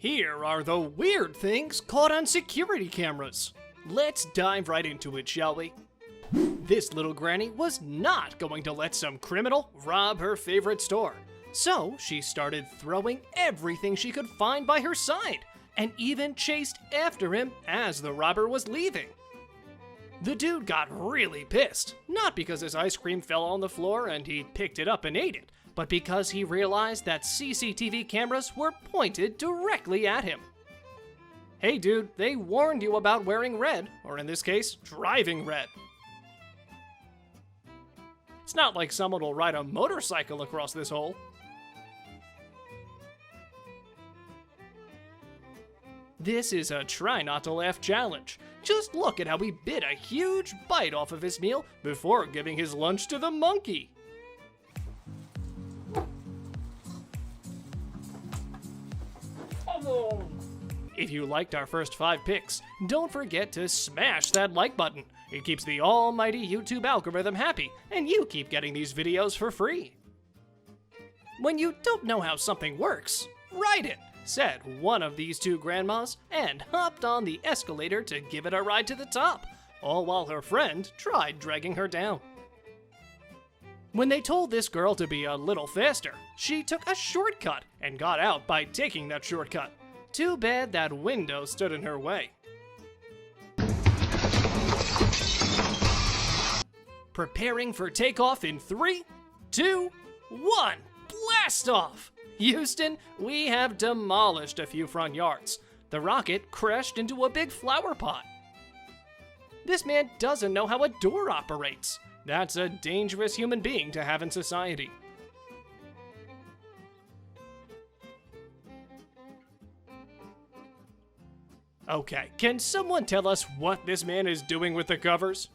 Here are the weird things caught on security cameras. Let's dive right into it, shall we? This little granny was not going to let some criminal rob her favorite store. So she started throwing everything she could find by her side, and even chased after him as the robber was leaving. The dude got really pissed, not because his ice cream fell on the floor and he picked it up and ate it, but because he realized that CCTV cameras were pointed directly at him. Hey dude, they warned you about wearing red, or in this case, driving red. It's not like someone will ride a motorcycle across this hole. This is a try not to laugh challenge. Just look at how he bit a huge bite off of his meal before giving his lunch to the monkey. If you liked our first 5 picks, don't forget to smash that like button. It keeps the almighty YouTube algorithm happy, and you keep getting these videos for free. When you don't know how something works, write it, said one of these 2 grandmas, and hopped on the escalator to give it a ride to the top, all while her friend tried dragging her down. When they told this girl to be a little faster, she took a shortcut and got out by taking that shortcut. Too bad that window stood in her way. Preparing for takeoff in 3, 2, 1, blast off! Houston, we have demolished a few front yards. The rocket crashed into a big flower pot. This man doesn't know how a door operates. That's a dangerous human being to have in society. Okay, can someone tell us what this man is doing with the covers?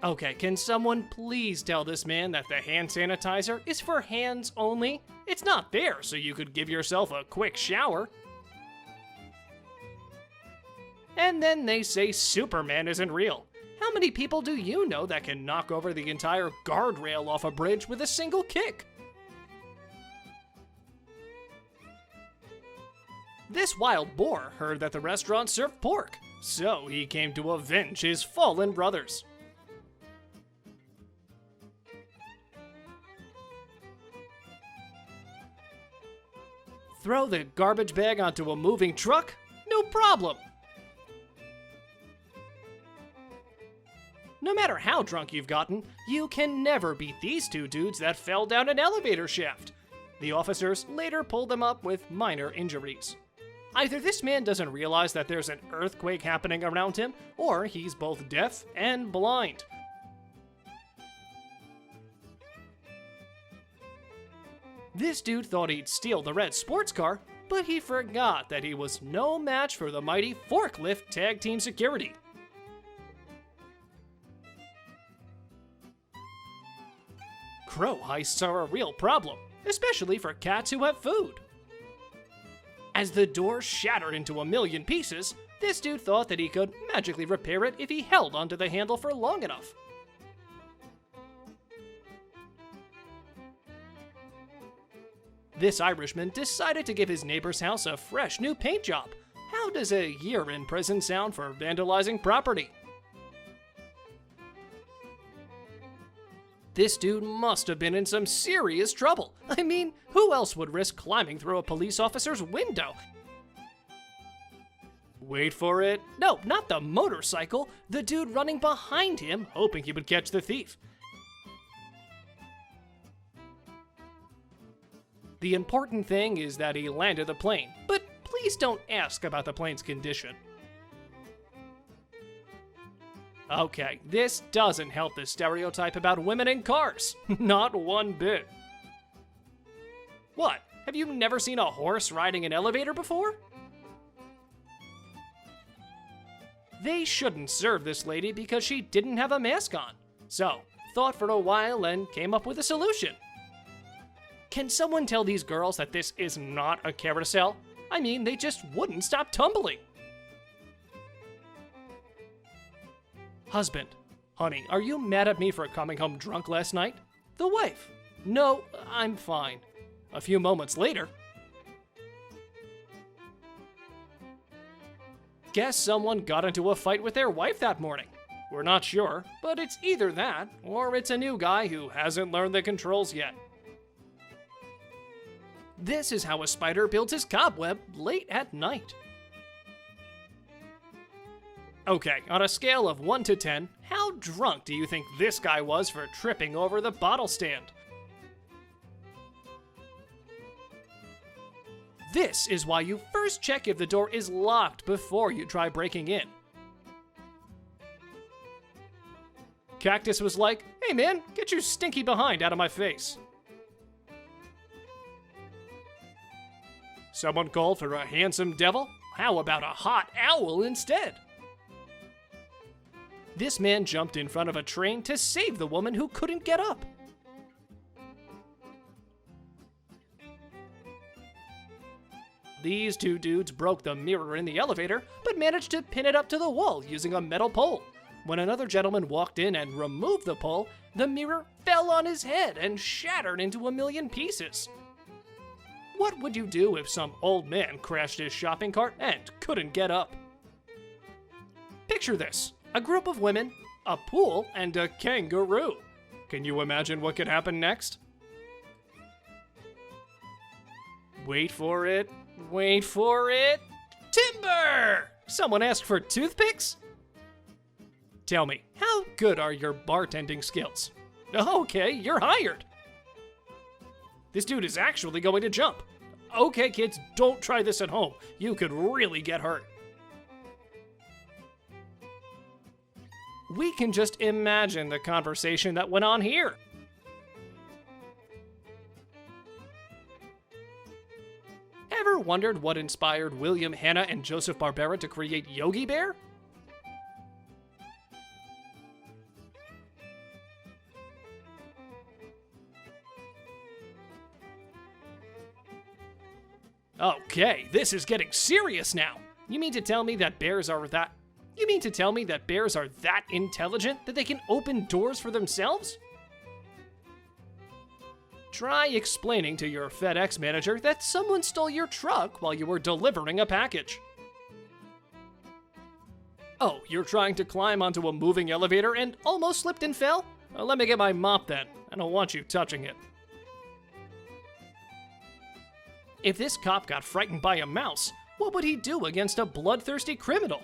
Okay, can someone please tell this man that the hand sanitizer is for hands only? It's not there so you could give yourself a quick shower. And then they say Superman isn't real. How many people do you know that can knock over the entire guardrail off a bridge with a single kick? This wild boar heard that the restaurant served pork, so he came to avenge his fallen brothers. Throw the garbage bag onto a moving truck? No problem. No matter how drunk you've gotten, you can never beat these 2 dudes that fell down an elevator shaft. The officers later pulled them up with minor injuries. Either this man doesn't realize that there's an earthquake happening around him, or he's both deaf and blind. This dude thought he'd steal the red sports car, but he forgot that he was no match for the mighty forklift tag team security. Crow heists are a real problem, especially for cats who have food. As the door shattered into a million pieces, this dude thought that he could magically repair it if he held onto the handle for long enough. This Irishman decided to give his neighbor's house a fresh new paint job. How does a year in prison sound for vandalizing property? This dude must have been in some serious trouble. I mean, who else would risk climbing through a police officer's window? Wait for it. No, not the motorcycle. The dude running behind him, hoping he would catch the thief. The important thing is that he landed the plane, but please don't ask about the plane's condition. Okay, this doesn't help the stereotype about women in cars. Not one bit. What? Have you never seen a horse riding an elevator before? They shouldn't serve this lady because she didn't have a mask on. So, thought for a while and came up with a solution. Can someone tell these girls that this is not a carousel? I mean, they just wouldn't stop tumbling. Husband, honey, are you mad at me for coming home drunk last night? The wife, no, I'm fine. A few moments later, guess someone got into a fight with their wife that morning. We're not sure, but it's either that, or it's a new guy who hasn't learned the controls yet. This is how a spider builds his cobweb late at night. Okay, on a scale of 1 to 10, how drunk do you think this guy was for tripping over the bottle stand? This is why you first check if the door is locked before you try breaking in. Cactus was like, "Hey man, get your stinky behind out of my face." Someone called for a handsome devil? How about a hot owl instead? This man jumped in front of a train to save the woman who couldn't get up. These two dudes broke the mirror in the elevator, but managed to pin it up to the wall using a metal pole. When another gentleman walked in and removed the pole, the mirror fell on his head and shattered into a million pieces. What would you do if some old man crashed his shopping cart and couldn't get up? Picture this: a group of women, a pool, and a kangaroo. Can you imagine what could happen next? Wait for it. Wait for it. Timber! Someone asked for toothpicks? Tell me, how good are your bartending skills? Okay, you're hired. This dude is actually going to jump. Okay, kids, don't try this at home. You could really get hurt. We can just imagine the conversation that went on here. Ever wondered what inspired William Hanna and Joseph Barbera to create Yogi Bear? Okay, this is getting serious now. You mean to tell me that bears are that intelligent that they can open doors for themselves? Try explaining to your FedEx manager that someone stole your truck while you were delivering a package. Oh, you're trying to climb onto a moving elevator and almost slipped and fell? Let me get my mop then. I don't want you touching it. If this cop got frightened by a mouse, what would he do against a bloodthirsty criminal?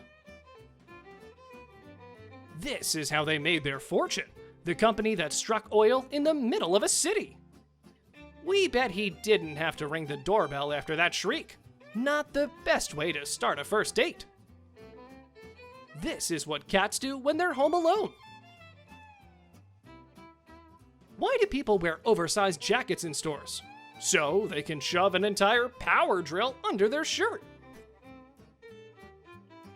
This is how they made their fortune. The company that struck oil in the middle of a city. We bet he didn't have to ring the doorbell after that shriek. Not the best way to start a first date. This is what cats do when they're home alone. Why do people wear oversized jackets in stores? So they can shove an entire power drill under their shirt.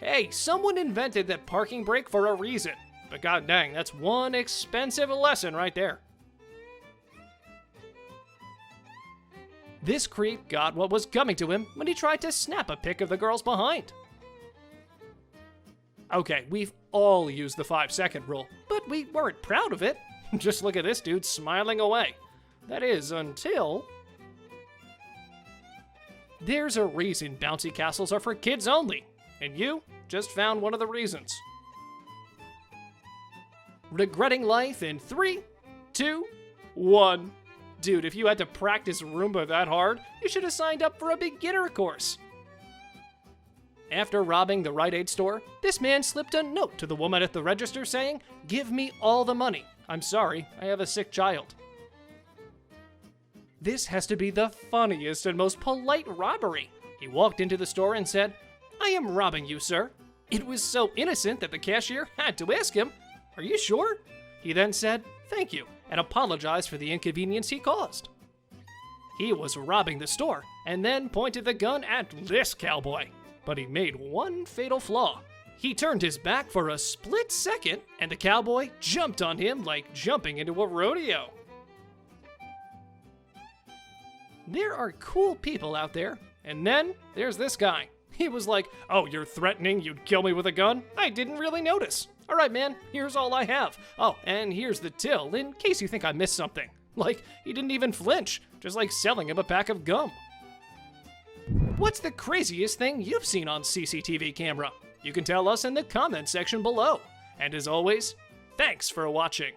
Hey, someone invented that parking brake for a reason. But god dang, that's one expensive lesson right there. This creep got what was coming to him when he tried to snap a pic of the girls behind. Okay, we've all used the 5-second rule, but we weren't proud of it. Just look at this dude smiling away. That is, until... There's a reason bouncy castles are for kids only, and you just found one of the reasons. Regretting life in 3, 2, 1. Dude, if you had to practice Roomba that hard, you should have signed up for a beginner course. After robbing the Rite Aid store, this man slipped a note to the woman at the register saying, "Give me all the money. I'm sorry, I have a sick child." This has to be the funniest and most polite robbery. He walked into the store and said, "I am robbing you, sir." It was so innocent that the cashier had to ask him, "Are you sure?" He then said, "Thank you," and apologized for the inconvenience he caused. He was robbing the store, and then pointed the gun at this cowboy. But he made one fatal flaw. He turned his back for a split second, and the cowboy jumped on him like jumping into a rodeo. There are cool people out there, and then there's this guy. He was like, "Oh, you're threatening you'd kill me with a gun? I didn't really notice. All right, man, here's all I have. Oh, and here's the till, in case you think I missed something." Like, he didn't even flinch. just like selling him a pack of gum. What's the craziest thing you've seen on CCTV camera? You can tell us in the comments section below. And as always, thanks for watching.